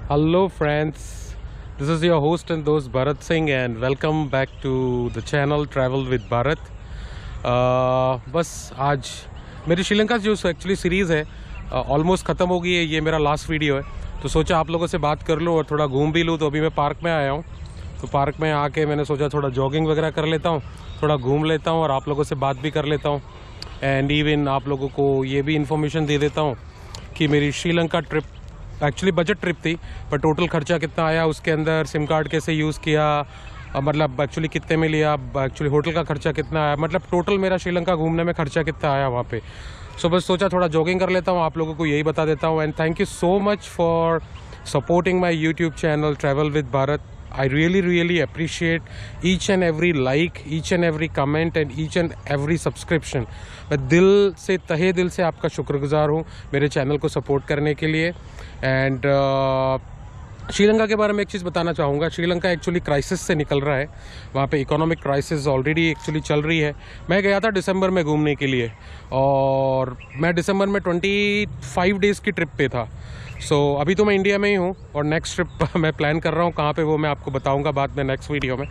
Hello friends, this is your host and host Bharat Singh and welcome back to the channel Travel with Bharat. बस आज मेरी श्रीलंका जो actually series है almost ख़त्म हो गई है। ये मेरा लास्ट वीडियो है तो सोचा आप लोगों से बात कर लूँ और थोड़ा घूम भी लूँ। तो अभी मैं पार्क में आया हूँ, तो पार्क में आके मैंने सोचा थोड़ा जॉगिंग वगैरह कर लेता हूँ, थोड़ा घूम लेता हूँ और आप लोगों से बात भी कर लेता हूँ। एंड इवन आप लोगों को ये भी इन्फॉर्मेशन दे देता हूँ कि मेरी Sri Lanka trip actually budget trip थी, पर टोटल खर्चा कितना आया, उसके अंदर सिम कार्ड कैसे यूज़ किया, मतलब एक्चुअली कितने में लिया, एक्चुअली होटल का खर्चा कितना आया, मतलब टोटल मेरा श्रीलंका घूमने में खर्चा कितना आया वहाँ पे। सो बस सोचा थोड़ा जॉगिंग कर लेता हूँ, आप लोगों को यही बता देता हूँ। And thank you so much for supporting my YouTube channel travel with Bharat. I really appreciate each and every like, each and every comment and each and every subscription. मैं दिल से तहे दिल से आपका शुक्रगुजार हूँ मेरे चैनल को सपोर्ट करने के लिए। एंड श्रीलंका के बारे में एक चीज़ बताना चाहूँगा। श्रीलंका एक्चुअली क्राइसिस से निकल रहा है, वहाँ पे इकोनॉमिक क्राइसिस ऑलरेडी एक्चुअली चल रही है। मैं गया था दिसंबर में घूमने के लिए और मैं दिसंबर में 25 डेज़ की ट्रिप पे था। सो अभी तो मैं इंडिया में ही हूँ और नेक्स्ट ट्रिप मैं प्लान कर रहा हूँ कहाँ पे, वो मैं आपको बताऊँगा बाद में नेक्स्ट वीडियो में।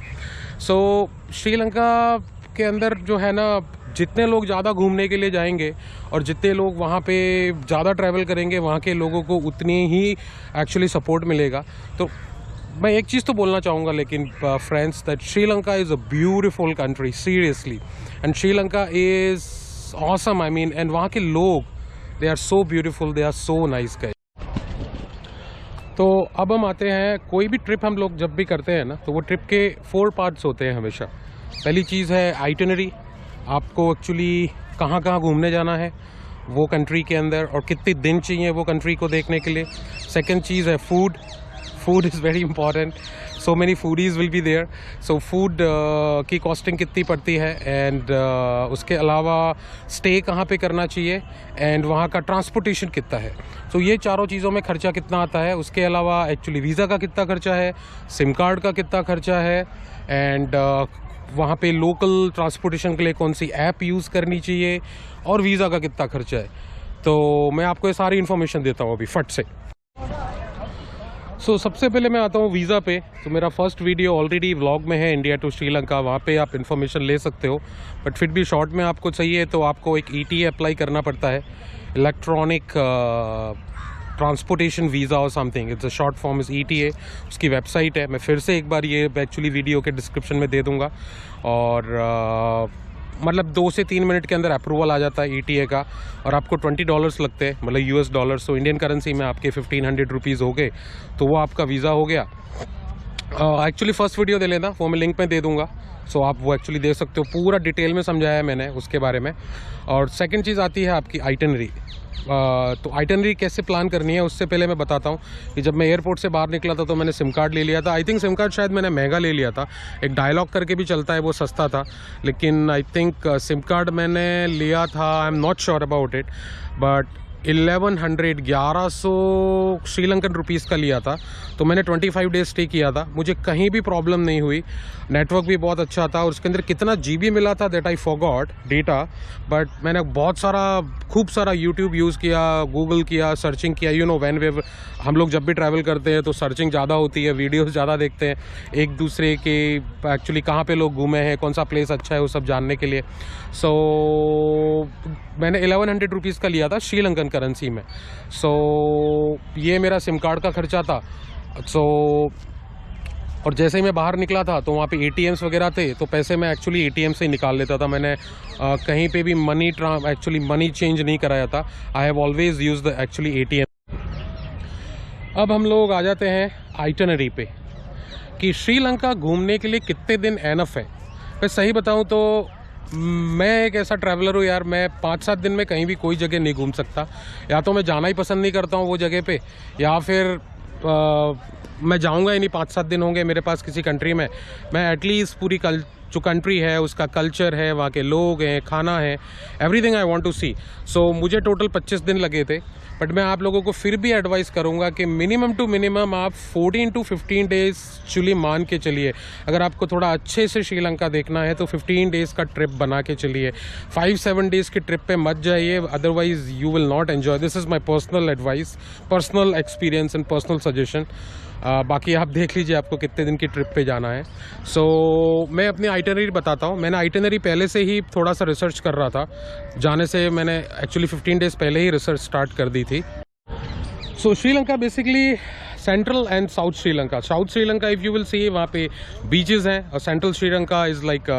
सो श्रीलंका के अंदर जो है ना, जितने लोग ज़्यादा घूमने के लिए जाएंगे और जितने लोग वहाँ पे ज़्यादा ट्रैवल करेंगे, वहाँ के लोगों को उतनी ही एक्चुअली सपोर्ट मिलेगा। तो मैं एक चीज़ तो बोलना चाहूँगा लेकिन friends, that Sri Lanka is a beautiful country seriously, and Sri Lanka is awesome. I mean, and वहाँ के लोग, they are so beautiful, they are so nice guys. तो अब हम आते हैं, कोई भी ट्रिप हम लोग जब भी करते हैं ना, तो वो ट्रिप के 4 पार्ट्स होते हैं हमेशा। पहली चीज़ है आइटिनरी, आपको एक्चुअली कहाँ कहाँ घूमने जाना है वो कंट्री के अंदर और कितने दिन चाहिए वो कंट्री को देखने के लिए। सेकंड चीज़ है food, food is very important, so many foodies will be there. So food की कॉस्टिंग कितनी पड़ती है, एंड उसके अलावा स्टे कहाँ पे करना चाहिए, एंड वहाँ का ट्रांसपोर्टेशन कितना है। तो ये चारों चीज़ों में खर्चा कितना आता है। उसके अलावा एक्चुअली वीज़ा का कितना खर्चा है, सिम कार्ड का कितना खर्चा है, एंड वहाँ पे लोकल ट्रांसपोर्टेशन के लिए कौन सी ऐप यूज़ करनी चाहिए, और वीज़ा का कितना खर्चा है। तो मैं आपको ये सारी इन्फॉर्मेशन देता हूँ अभी फट से। सो सबसे पहले मैं आता हूँ वीज़ा पे। तो मेरा फर्स्ट वीडियो ऑलरेडी व्लॉग में है, इंडिया टू श्रीलंका, वहाँ पे आप इन्फॉर्मेशन ले सकते हो। बट फिर भी शॉर्ट में आपको चाहिए तो आपको एक ETA अप्लाई करना पड़ता है, इलेक्ट्रॉनिक ट्रांसपोर्टेशन वीज़ा और something, it's a short form is ETA। उसकी वेबसाइट है, मैं फिर से एक बार ये एक्चुअली वीडियो के डिस्क्रिप्शन में दे दूँगा। और मतलब 2 से 3 मिनट के अंदर अप्रूवल आ जाता है ETA का, और आपको $20 लगते हैं, मतलब US डॉलर्स। तो इंडियन करेंसी में आपके 1500 रुपीज़ हो गए, तो वो आपका वीज़ा हो गया। एक्चुअली फर्स्ट वीडियो दे लेना, वो मैं लिंक में दे दूंगा, सो आप वो एक्चुअली देख सकते हो, पूरा डिटेल में समझाया है मैंने उसके बारे में। और सेकंड चीज़ आती है आपकी आइटनरी। तो आइटनरी कैसे प्लान करनी है उससे पहले मैं बताता हूँ कि जब मैं एयरपोर्ट से बाहर निकला था तो मैंने सिम कार्ड ले लिया था। आई थिंक सिम कार्ड शायद मैंने महंगा ले लिया था, एक डायलॉग करके भी चलता है, वो सस्ता था। लेकिन आई थिंक सिम कार्ड मैंने लिया था, आई am not sure about it, but 1100 Sri Lankan rupees का लिया था। तो मैंने 25 डेज स्टे किया था, मुझे कहीं भी प्रॉब्लम नहीं हुई, नेटवर्क भी बहुत अच्छा था। और उसके अंदर कितना GB मिला था that I forgot data, but मैंने बहुत सारा खूब सारा यूट्यूब यूज़ किया, गूगल किया, सर्चिंग किया। यू नो व्हेन वे हम लोग जब भी ट्रैवल करते हैं तो सर्चिंग ज़्यादा होती है, वीडियोस ज़्यादा देखते हैं एक दूसरे के, एक्चुअली कहाँ पे लोग घूमे हैं, कौन सा प्लेस अच्छा है, वो सब जानने के लिए। सो मैंने 1100 रुपीज़ का लिया था श्रीलंकन करेंसी में। सो ये मेरा सिम कार्ड का खर्चा था। और जैसे ही मैं बाहर निकला था तो वहाँ पे ATMs वगैरह थे, तो पैसे मैं एक्चुअली ATM से ही निकाल लेता था। मैंने कहीं पे भी एक्चुअली मनी चेंज नहीं कराया था। I have always use the actually ATM। अब हम लोग आ जाते हैं आइटनरी पे कि श्रीलंका घूमने के लिए कितने दिन एनफ है। मैं सही बताऊँ तो मैं एक ऐसा ट्रैवलर हूँ यार, मैं 5-7 दिन में कहीं भी कोई जगह नहीं घूम सकता। या तो मैं जाना ही पसंद नहीं करता हूँ वो जगह पे, या फिर मैं जाऊँगा ही नहीं। 5-7 दिन होंगे मेरे पास किसी कंट्री में, मैं एटलीस्ट पूरी जो कंट्री है उसका कल्चर है, वहाँ के लोग हैं, खाना है, एवरीथिंग आई वांट टू सी। सो मुझे टोटल 25 दिन लगे थे। बट मैं आप लोगों को फिर भी एडवाइस करूँगा कि मिनिमम टू मिनिमम आप 14 to 15 डेज़ एक्चुअली मान के चलिए। अगर आपको थोड़ा अच्छे से श्रीलंका देखना है तो 15 डेज़ का ट्रिप बना के चलिए। 5-7 डेज़ की ट्रिप पे मत जाइए, otherwise you will not enjoy. This is my personal advice, personal experience and personal suggestion. बाकी आप देख लीजिए आपको कितने दिन की ट्रिप पे जाना है। मैं अपनी आइटनरी बताता हूँ। मैंने आइटनरी पहले से ही थोड़ा सा रिसर्च कर रहा था, जाने से मैंने एक्चुअली 15 डेज़ पहले ही रिसर्च स्टार्ट कर दी थी। Sri Lanka basically central and south Sri Lanka. South Sri Lanka if you will see, वहाँ पे बीचेस हैं, और central Sri Lanka is like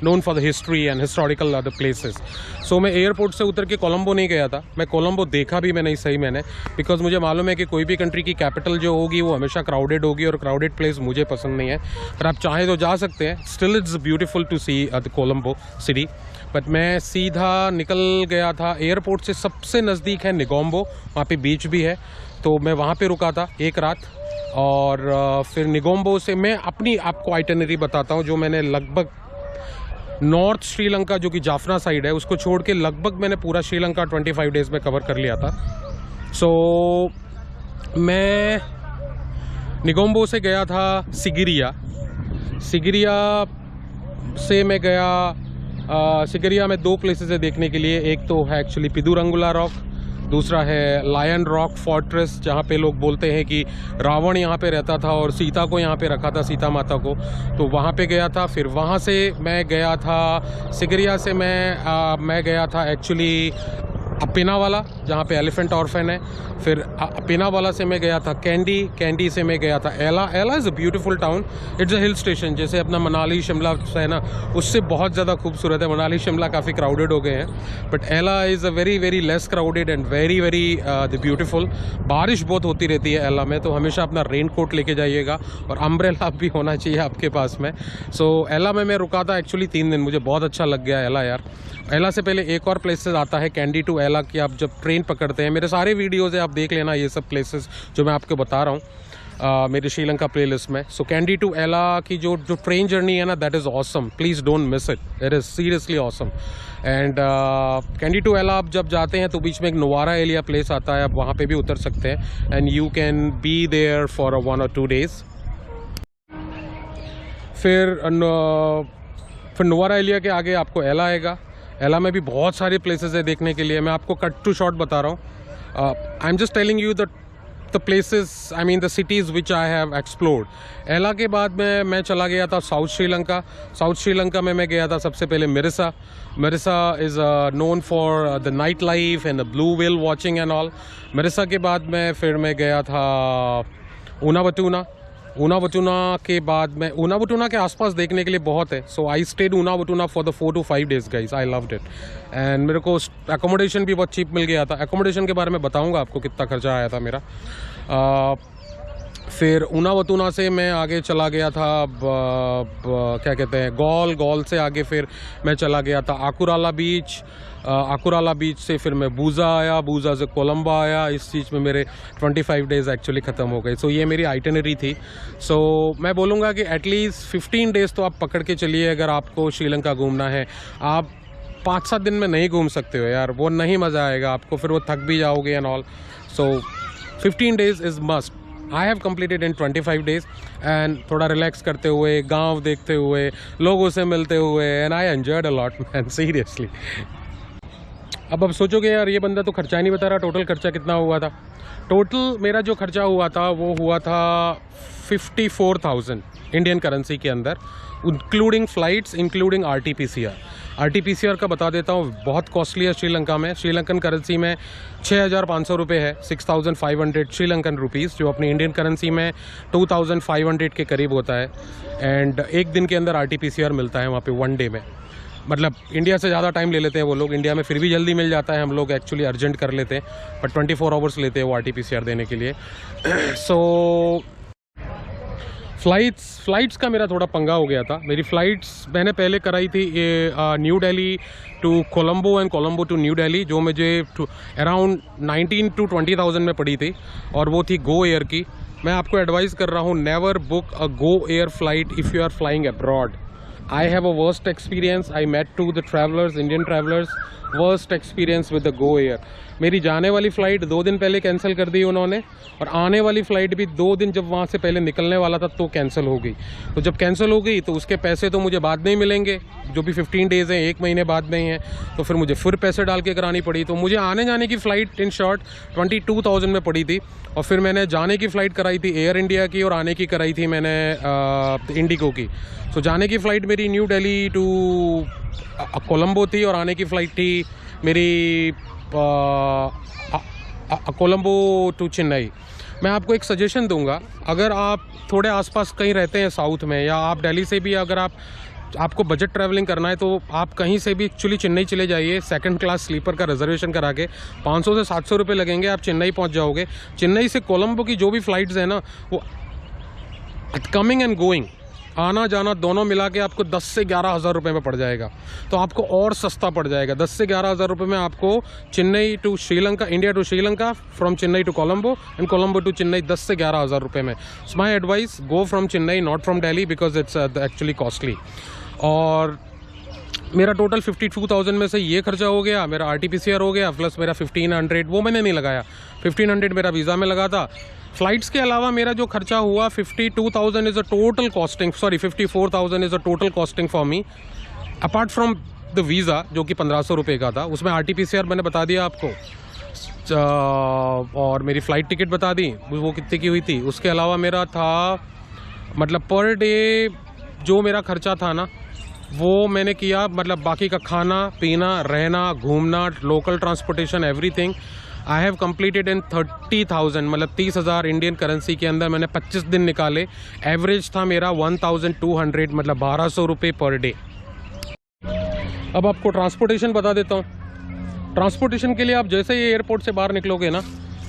known for the history and historical other places. मैं एयरपोर्ट से उतर के कोलंबो नहीं गया था। मैं कोलंबो देखा भी मैंने सही मैंने, बिकॉज मुझे मालूम है कि कोई भी कंट्री की कैपिटल जो होगी वो हमेशा क्राउडेड होगी, और क्राउडेड प्लेस मुझे पसंद नहीं है। पर आप चाहें तो जा सकते हैं। Still it's beautiful to see the Colombo city. But मैं सीधा निकल गया था, एयरपोर्ट से सबसे नज़दीक है निगोम्बो, वहाँ पे बीच भी है, तो मैं वहाँ पे रुका था एक रात। और फिर निगोम्बो से मैं अपनी आपको आइटनरी बताता हूँ, जो मैंने लगभग नॉर्थ श्रीलंका जो कि जाफना साइड है उसको छोड़ के लगभग मैंने पूरा श्रीलंका 25 डेज़ में कवर कर लिया था। मैं निगोम्बो से गया था सिगिरिया से मैं गया सिगिरिया में 2 प्लेसेस है देखने के लिए। एक तो है एक्चुअली पिदुरंगुला रॉक, दूसरा है लायन रॉक फोर्ट्रेस, जहाँ पे लोग बोलते हैं कि रावण यहाँ पे रहता था और सीता को यहाँ पे रखा था, सीता माता को, तो वहाँ पे गया था। फिर वहाँ से मैं गया था, सिगिरिया से मैं गया था एक्चुअली अपिनावाला, जहाँ पे एलिफेंट ऑर्फन है। फिर अपिनावाला से मैं गया था कैंडी से मैं गया था एला is a beautiful town. It's a hill station, जैसे अपना मनाली शिमला है ना, उससे बहुत ज़्यादा खूबसूरत है। मनाली शिमला काफ़ी क्राउडेड हो गए हैं, बट एला is a very very less crowded and very very beautiful. बारिश बहुत होती रहती है एला में, तो हमेशा अपना रेन कोट लेके जाइएगा, और अम्ब्रेला भी होना चाहिए आपके पास में। एला में मैं रुका था एक्चुअली 3 दिन, मुझे बहुत अच्छा लग गया एला यार। एला से पहले एक और प्लेसेस आता है कैंडी टू एला की, आप जब ट्रेन पकड़ते हैं, मेरे सारे वीडियोज़ है आप देख लेना ये सब प्लेसेस जो मैं आपको बता रहा हूँ मेरे श्रीलंका प्लेलिस्ट में। कैंडी टू एला की जो ट्रेन जर्नी है ना, that is awesome, please don't miss it, it is seriously awesome. And Kandy to Ella आप जब जाते हैं तो बीच में एक नोवारा एलिया प्लेस आता है, आप वहाँ पे भी उतर सकते हैं, and you can be there for 1 or 2 days। फिर नोवारा एलिया के आगे आपको एला आएगा। एला में भी बहुत सारे प्लेसेस है देखने के लिए, मैं आपको कट टू शॉर्ट बता रहा हूँ। I am just telling you the places, I mean the cities which I have explored. एला के बाद मैं चला गया था साउथ श्रीलंका। साउथ श्रीलंका में मैं गया था सबसे पहले Mirissa is known for the night life and the blue whale watching and all. Mirissa के बाद फिर मैं गया था ऊनावतुना के बाद ऊनावतुना के आसपास देखने के लिए बहुत है। I stayed Unawatuna for the 4 to 5 days guys, I loved it. And मेरे को एकोमोडेशन भी बहुत चीप मिल गया था। एकोमोडेशन के बारे में बताऊंगा आपको कितना खर्चा आया था मेरा। फिर ऊनावतुना से मैं आगे चला गया था क्या कहते हैं, गॉल से आगे फिर मैं चला गया था आकुराला बीच से फिर मैं बूजा से कोलंबो आया। इस चीज़ में मेरे 25 डेज़ एक्चुअली ख़त्म हो गए। ये मेरी आइटनरी थी। मैं बोलूँगा कि एटलीस्ट 15 डेज़ तो आप पकड़ के चलिए अगर आपको श्रीलंका घूमना है। आप 5-7 दिन में नहीं घूम सकते हो यार, वो नहीं मज़ा आएगा आपको, फिर वो थक भी जाओगे and all. 15 days is must. I have completed in 25 days and थोड़ा रिलैक्स करते हुए, गांव देखते हुए, लोगों से मिलते हुए, and I enjoyed a lot man, seriously. अब सोचोगे यार ये बंदा तो खर्चा ही नहीं बता रहा, टोटल खर्चा कितना हुआ था। टोटल मेरा जो खर्चा हुआ था वो हुआ था 54,000 इंडियन करेंसी के अंदर, इंक्लूडिंग फ़्लाइट्स, इंक्लूडिंग RT-PCR का बता देता हूँ, बहुत कॉस्टली है श्रीलंका में। श्रीलंकन करेंसी में 6,500 रुपये है, 6,500 श्रीलंकन रुपीज़, जो अपनी इंडियन करेंसी में 2,500 के करीब होता है। एंड एक दिन के अंदर RT-PCR मिलता है वहाँ पे 1 डे में। मतलब इंडिया से ज़्यादा टाइम ले लेते हैं वो लोग, इंडिया में फिर भी जल्दी मिल जाता है, हम लोग एक्चुअली अर्जेंट कर लेते हैं, बट 24 आवर्स लेते हैं वो RT-PCR देने के लिए। फ़्लाइट्स का मेरा थोड़ा पंगा हो गया था। मेरी फ़्लाइट्स मैंने पहले कराई थी New Delhi to Colombo and Colombo to New Delhi, जो मुझे अराउंड 19 to 20,000 में पड़ी थी, और वो थी गो एयर की। मैं आपको एडवाइस कर रहा हूँ, never book a Go Air flight if you are flying abroad. I have a worst experience. I met 2 the travelers, Indian travelers, worst experience with the Go Air. मेरी जाने वाली फ़्लाइट 2 दिन पहले कैंसिल कर दी उन्होंने, और आने वाली फ़्लाइट भी 2 दिन जब वहाँ से पहले निकलने वाला था तो कैंसिल हो गई। तो जब कैंसिल हो गई तो उसके पैसे तो मुझे बाद में ही मिलेंगे, जो भी 15 डेज़ हैं, 1 महीने बाद नहीं है, तो फिर मुझे फिर पैसे डाल के करानी पड़ी। तो मुझे आने जाने की फ़्लाइट इन शॉर्ट 22,000 में पड़ी थी, और फिर मैंने जाने की फ़्लाइट कराई थी एयर इंडिया की, और आने की कराई थी मैंने इंडिगो की। तो जाने की फ़्लाइट मेरी न्यू दिल्ली टू कोलंबो थी, और आने की फ़्लाइट थी मेरी कोलंबो टू चेन्नई। मैं आपको एक सजेशन दूंगा, अगर आप थोड़े आसपास कहीं रहते हैं साउथ में, या आप दिल्ली से भी अगर आपको बजट ट्रैवलिंग करना है, तो आप कहीं से भी एक्चुअली चेन्नई चले जाइए। 2nd क्लास स्लीपर का रिजर्वेशन करा के 500 से 700 रुपये लगेंगे, आप चेन्नई पहुंच जाओगे। चेन्नई से कोलंबो की जो भी फ़्लाइट्स हैं ना, वो कमिंग एंड गोइंग, आना जाना दोनों मिला के आपको 10 से 11 हज़ार रुपये में पड़ जाएगा। तो आपको और सस्ता पड़ जाएगा। 10 से 11 हज़ार रुपये में आपको Chennai to Sri Lanka, India to Sri Lanka, from Chennai to Colombo and Colombo to Chennai 10 से 11 हज़ार रुपये में। So my advice, go from Chennai, not from Delhi, because it's actually costly. और मेरा टोटल 52,000 में से ये खर्चा हो गया, मेरा RT-PCR हो गया, प्लस मेरा 1500 वो मैंने नहीं लगाया, 1500 मेरा वीज़ा में लगा था। फ़्लाइट्स के अलावा मेरा जो खर्चा हुआ 52,000 is a total costing, sorry 54,000 is a total costing for me, apart from the visa जो कि 1500 रुपये का था। उसमें RT-PCR मैंने बता दिया आपको, और मेरी फ़्लाइट टिकट बता दी वो कितने की हुई थी। उसके अलावा मेरा था, मतलब पर डे जो मेरा खर्चा था ना, वो मैंने किया, मतलब बाकी का खाना पीना, रहना, घूमना, local transportation, everything I have completed in 30,000, मतलब 30,000 इंडियन करेंसी के अंदर मैंने 25 दिन निकाले। एवरेज था मेरा 1,200, मतलब 1200 रुपये पर डे। अब आपको ट्रांसपोर्टेशन बता देता हूँ। ट्रांसपोर्टेशन के लिए आप जैसे ही एयरपोर्ट से बाहर निकलोगे ना,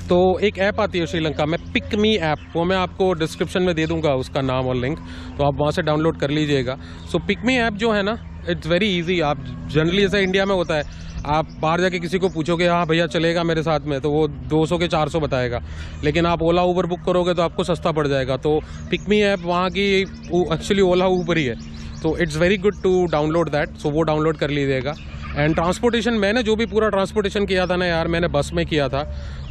तो एक ऐप आती है श्रीलंका में, पिक मी ऐप, वो मैं आपको डिस्क्रिप्शन में दे दूंगा उसका नाम और लिंक, तो आप वहाँ से डाउनलोड कर लीजिएगा। सो पिक मी ऐप जो है ना, इट्स वेरी इजी। आप जनरली जैसे इंडिया में होता है, आप बाहर जाके किसी को पूछोगे हाँ भैया चलेगा मेरे साथ में, तो वो 200 के 400 बताएगा, लेकिन आप ओला ऊबर बुक करोगे तो आपको सस्ता पड़ जाएगा। तो पिक मी ऐप वहाँ की एक्चुअली ओला ऊबर ही है, तो it's very good to download that. So वो डाउनलोड कर लीजिएगा। एंड ट्रांसपोर्टेशन, मैंने जो भी पूरा ट्रांसपोर्टेशन किया था ना यार, मैंने बस में किया था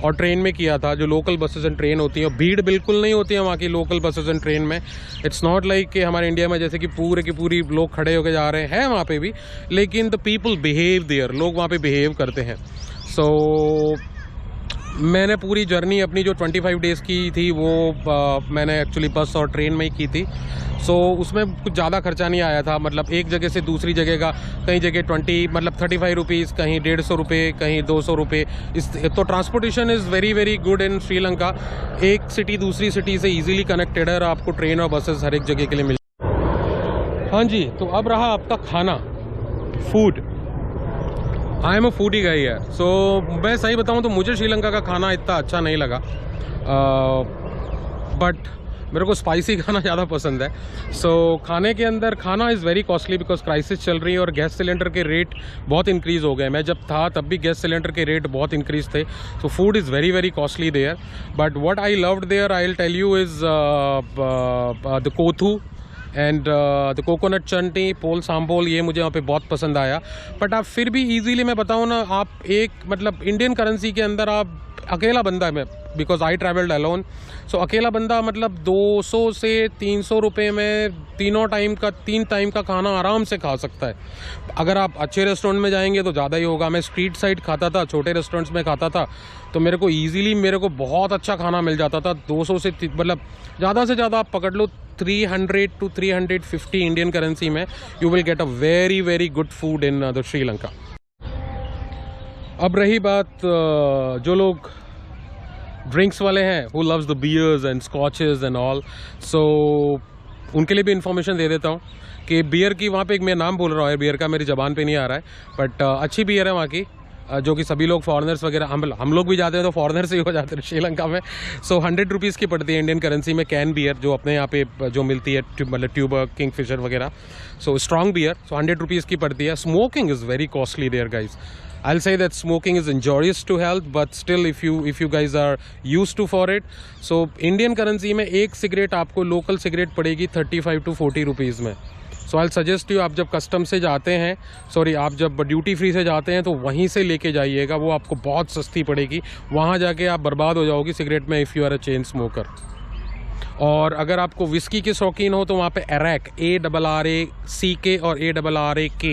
और ट्रेन में किया था, जो लोकल बसेस एंड ट्रेन होती हैं। भीड़ बिल्कुल नहीं होती है वहाँ की लोकल बसेस एंड ट्रेन में। इट्स नॉट लाइक कि हमारे इंडिया में जैसे कि पूरे की पूरी लोग खड़े होकर जा रहे हैं वहाँ पे भी, लेकिन द पीपल बिहेव देयर, लोग वहाँ पे बिहेव करते हैं। सो मैंने पूरी जर्नी अपनी जो 25 डेज़ की थी वो मैंने एक्चुअली बस और ट्रेन में ही की थी। सो उसमें कुछ ज़्यादा खर्चा नहीं आया था, मतलब एक जगह से दूसरी जगह का, कहीं जगह 35 रुपीज़, कहीं 150 रुपये, कहीं 200 रुपये। तो transportation is very very good in Sri Lanka. एक सिटी दूसरी सिटी से ईजिली कनेक्टेड है, और आपको ट्रेन और बसेस हर एक जगह के लिए मिल। हाँ जी, तो अब रहा आपका खाना, food. I am a foodie गाई है। सो मैं सही बताऊँ तो मुझे श्रीलंका का खाना इतना अच्छा नहीं लगा, बट मेरे को स्पाइसी खाना ज़्यादा पसंद है। सो खाने के अंदर खाना is very costly, because crisis चल रही है और गैस सिलेंडर के रेट बहुत इंक्रीज़ हो गए। मैं जब था तब भी गैस सिलेंडर के रेट बहुत इंक्रीज़ थे। So food is very very costly there, but what I loved there, I will tell you, is the kothu and the coconut chutney, pol sambol, ये मुझे वहाँ पे बहुत पसंद आया। बट आप फिर भी इजीली, मैं बताऊँ ना, आप एक मतलब इंडियन करेंसी के अंदर आप अकेला बंदा है, मैं बिकॉज आई ट्रैवल्ड अलोन। सो अकेला बंदा मतलब 200 से 300 रुपये में तीन टाइम का खाना आराम से खा सकता है। अगर आप अच्छे रेस्टोरेंट में जाएंगे तो ज़्यादा ही होगा। मैं स्ट्रीट साइड खाता था, छोटे रेस्टोरेंट्स में खाता था, तो मेरे को बहुत अच्छा खाना मिल जाता था। 200 से मतलब ज़्यादा से ज़्यादा आप पकड़ लो 300 to 350 इंडियन करेंसी में you will get a very very good food in the Sri Lanka. अब रही बात जो लोग ड्रिंक्स वाले हैं, who loves the beers and scotches and all, so उनके लिए भी इन्फॉर्मेशन दे देता हूँ कि बियर की, वहाँ पे एक मैं नाम बोल रहा हूँ, बियर का मेरी ज़बान पे नहीं आ रहा है, बट अच्छी बियर है वहाँ की, जो कि सभी लोग फॉरेनर्स वगैरह, हम लोग भी जाते हैं तो फॉरेनर्स ही हो जाते हैं श्रीलंका में। सो 100 रुपीज़ की पड़ती है इंडियन करेंसी में कैन बियर, जो अपने यहाँ पे जो मिलती है, मतलब ट्यूबर, किंगफिशर वगैरह। So strong beer, so 100 rupees की पड़ती है। Smoking is very costly there guys. I'll say that smoking is injurious to health, but still if you guys are used to for it, so Indian currency में एक cigarette आपको local cigarette पड़ेगी 35 to 40 rupees में। So I suggest you, आप जब custom से जाते हैं, सॉरी आप जब ड्यूटी फ्री से जाते हैं तो वहीं से लेके जाइएगा, वो आपको बहुत सस्ती पड़ेगी। वहाँ जाके आप बर्बाद हो जाओगे सिगरेट में if you are a chain smoker. और अगर आपको विस्की के शौकीन हो तो वहाँ पे एरैक, ARRACK और ARRAK,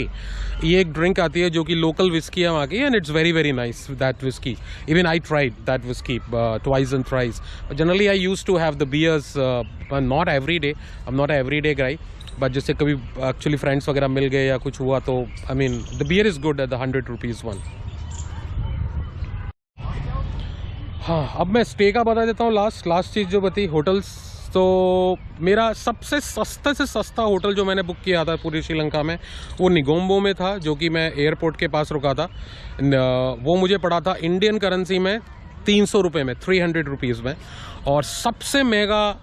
ये एक ड्रिंक आती है जो कि लोकल विस्की है वहाँ की, and it's very very nice that whisky. Even I tried that whisky twice and thrice. Generally I use to have the beers, not every day, I am not every day guy, but जैसे कभी actually friends वगैरह मिल गए या कुछ हुआ तो I mean the beer is good at the 100 rupees one. हाँ, अब मैं स्टे का बता देता हूँ। लास्ट चीज़ जो बती, होटल्स। तो मेरा सबसे सस्ते से सस्ता होटल जो मैंने बुक किया था पूरी श्रीलंका में वो निगोम्बो में था, जो कि मैं एयरपोर्ट के पास रुका था। वो मुझे पड़ा था इंडियन करेंसी में 300 रुपये में, 300 रुपीज़ में। और सबसे महंगा,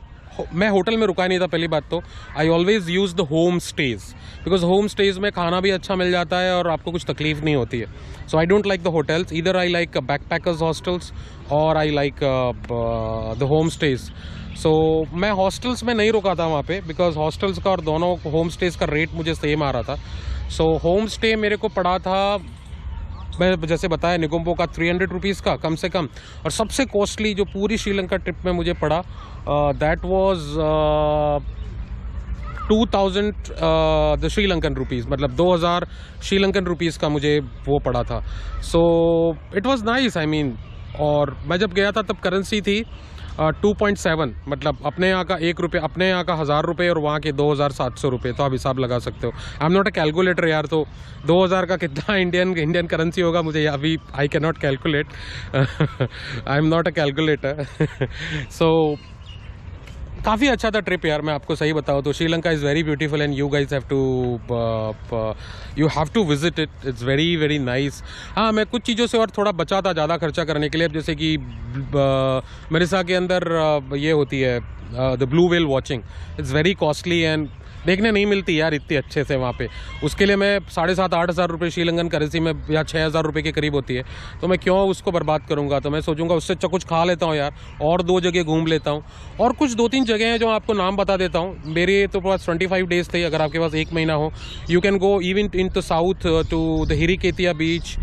मैं होटल में रुका नहीं था पहली बात तो। I always use the home stage, because home stage में खाना भी अच्छा मिल जाता है और आपको कुछ तकलीफ नहीं होती है। So I don't like the hotels, either I like backpackers hostels और I like the homestays. So मैं हॉस्टल्स में नहीं रुका था वहाँ पे, बिकॉज हॉस्टल्स का और दोनों होम स्टेज़ का रेट मुझे सेम आ रहा था। सो होम स्टे मेरे को पड़ा था, मैं जैसे बताया, निगोम्बो का 300 रुपीज़ का कम से कम। और सबसे कॉस्टली जो पूरी श्रीलंका ट्रिप में मुझे पड़ा that was 2000 the Sri Lankan rupees, मतलब 2000 श्रीलंकन रुपीज़ का मुझे वो पड़ा था। So it was nice, I mean. और मैं जब गया था तब करेंसी थी 2.7, मतलब अपने यहाँ का 1 रुपये, अपने यहाँ का 1000 रुपये और वहाँ के 2700 रुपये। तो आप हिसाब लगा सकते हो। आई एम नॉट अ कैलकुलेटर यार, तो 2000 का कितना इंडियन करेंसी होगा मुझे अभी I can not calculate. I am not a calculator. So काफ़ी अच्छा था ट्रिप यार, मैं आपको सही बताऊँ तो। Sri Lanka is very beautiful and you guys have to visit it, it's very very nice. हाँ, मैं कुछ चीज़ों से और थोड़ा बचा था ज़्यादा खर्चा करने के लिए। अब जैसे कि मेरिसा के अंदर ये होती है the blue whale watching, it's very costly and देखने नहीं मिलती यार इतनी अच्छे से वहाँ पे। उसके लिए मैं 7,500-8 हज़ार रुपये श्रीलंकन करेंसी में या 6,000 रुपये के करीब होती है, तो मैं क्यों उसको बर्बाद करूँगा। तो मैं सोचूंगा उससे अच्छा कुछ खा लेता हूँ यार, और 2 जगह घूम लेता हूँ। और कुछ 2-3 जगह हैं जो आपको नाम बता देता हूँ। मेरे तो पास 25 डेज थे, अगर आपके पास 1 महीना हो, you can go even in to south to the Hiriketiya beach,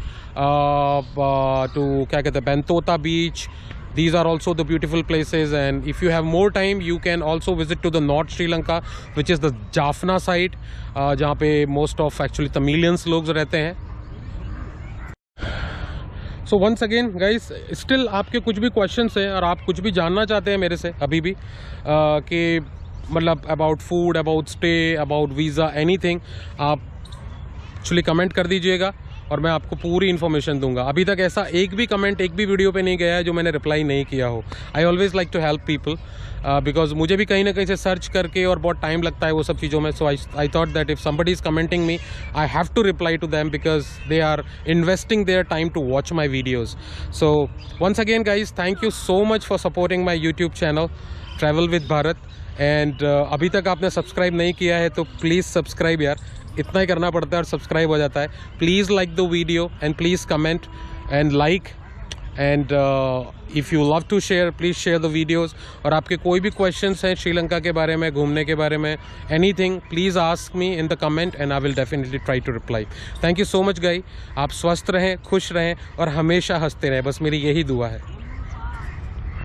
to क्या कहते हैं, बेंतोता बीच। These are also the beautiful places, and if you have more time you can also visit to the North Sri Lanka, which is the Jaffna side, जहाँ पे most of actually Tamilians लोग रहते हैं। So once again guys, still आपके कुछ भी questions हैं और आप कुछ भी जानना चाहते हैं मेरे से अभी भी कि मतलब about food, about stay, about visa, anything, आप actually comment कर दीजिएगा और मैं आपको पूरी इन्फॉर्मेशन दूंगा। अभी तक ऐसा एक भी कमेंट एक भी वीडियो पे नहीं गया है जो मैंने रिप्लाई नहीं किया हो। I always like to help people, because मुझे भी कहीं ना कहीं से सर्च करके और बहुत टाइम लगता है वो सब चीज़ों में। So I thought that if somebody is commenting me, I have to reply to them because they are investing their time to watch my videos. So once again guys, thank you so much for supporting my YouTube channel travel with Bharat. And अभी तक आपने subscribe नहीं किया है तो please subscribe यार, इतना ही करना पड़ता है और सब्सक्राइब हो जाता है। Please like the video and please comment and like, and if you love to share please share the videos. और आपके कोई भी क्वेश्चंस हैं श्रीलंका के बारे में, घूमने के बारे में, anything, please ask me in the comment and I will definitely try to reply. Thank you so much guy. आप स्वस्थ रहें, खुश रहें और हमेशा हंसते रहें, बस मेरी यही दुआ है।